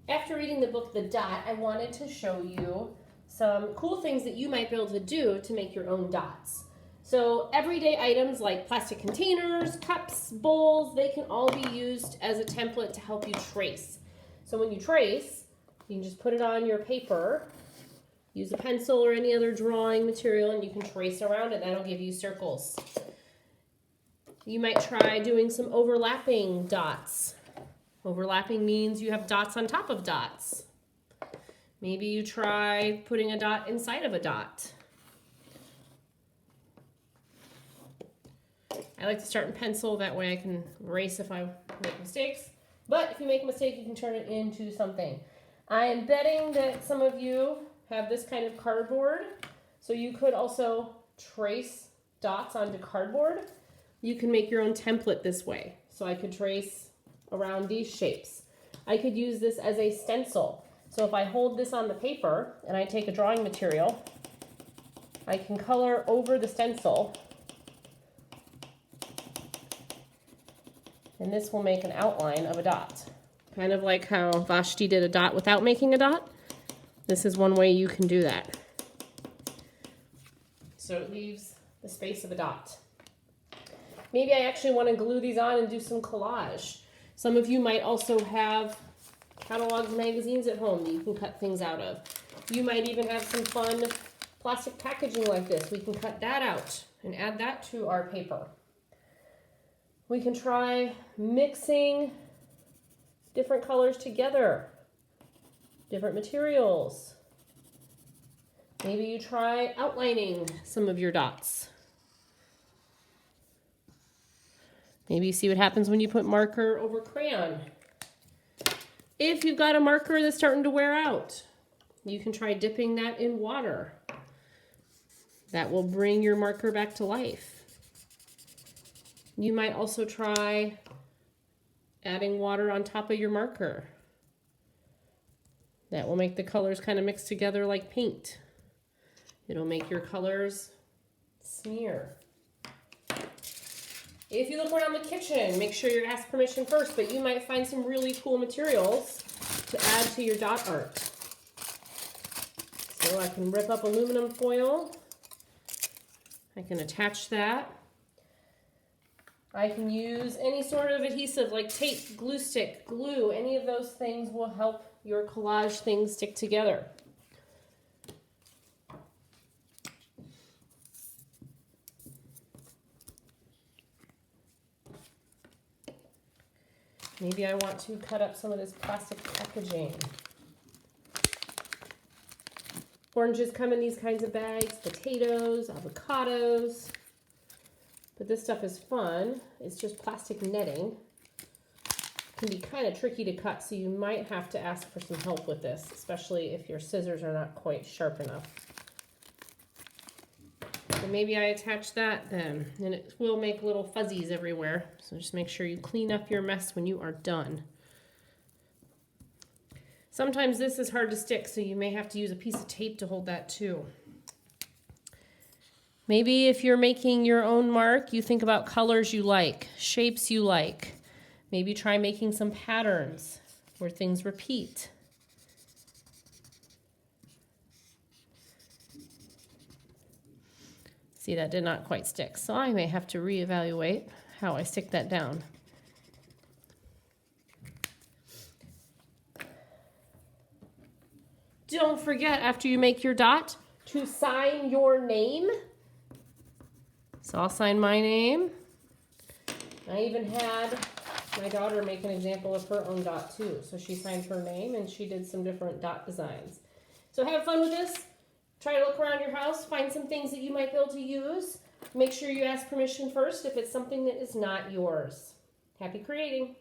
After reading the book The Dot, I wanted to show you some cool things that you might be able to do to make your own dots. So everyday items like plastic containers, cups, bowls, they can all be used as a template to help you trace. So when you trace, you can just put it on your paper, use a pencil or any other drawing material, and you can trace around it. That'll give you circles. You might try doing some overlapping dots. Overlapping means you have dots on top of dots. Maybe you try putting a dot inside of a dot. I like to start in pencil, that way I can erase if I make mistakes. But if you make a mistake, you can turn it into something. I am betting that some of you have this kind of cardboard, so you could also trace dots onto cardboard. You can make your own template this way. So I could trace around these shapes. I could use this as a stencil. So if I hold this on the paper and I take a drawing material, I can color over the stencil, and this will make an outline of a dot. Kind of like how Vashti did a dot without making a dot. This is one way you can do that. So it leaves the space of a dot. Maybe I actually want to glue these on and do some collage. Some of you might also have catalogs, magazines at home that you can cut things out of. You might even have some fun plastic packaging like this. We can cut that out and add that to our paper. We can try mixing different colors together, different materials. Maybe you try outlining some of your dots. Maybe you see what happens when you put marker over crayon. If you've got a marker that's starting to wear out, you can try dipping that in water. That will bring your marker back to life. You might also try adding water on top of your marker. That will make the colors kind of mix together like paint. It'll make your colors smear. If you look around the kitchen, make sure you ask permission first, but you might find some really cool materials to add to your dot art. So I can rip up aluminum foil. I can attach that. I can use any sort of adhesive like tape, glue stick, glue. Any of those things will help your collage things stick together. Maybe I want to cut up some of this plastic packaging. Oranges come in these kinds of bags, potatoes, avocados. But this stuff is fun. It's just plastic netting. It can be kind of tricky to cut, so you might have to ask for some help with this, especially if your scissors are not quite sharp enough. So maybe I attach that then, and it will make little fuzzies everywhere. So just make sure you clean up your mess when you are done. Sometimes this is hard to stick, so you may have to use a piece of tape to hold that too. Maybe if you're making your own mark, you think about colors you like, shapes you like. Maybe try making some patterns where things repeat. See, that did not quite stick, so I may have to reevaluate how I stick that down. Don't forget, after you make your dot, to sign your name. So I'll sign my name. I even had my daughter make an example of her own dot too. So she signed her name and she did some different dot designs. So have fun with this. Try to look around your house, find some things that you might be able to use. Make sure you ask permission first if it's something that is not yours. Happy creating!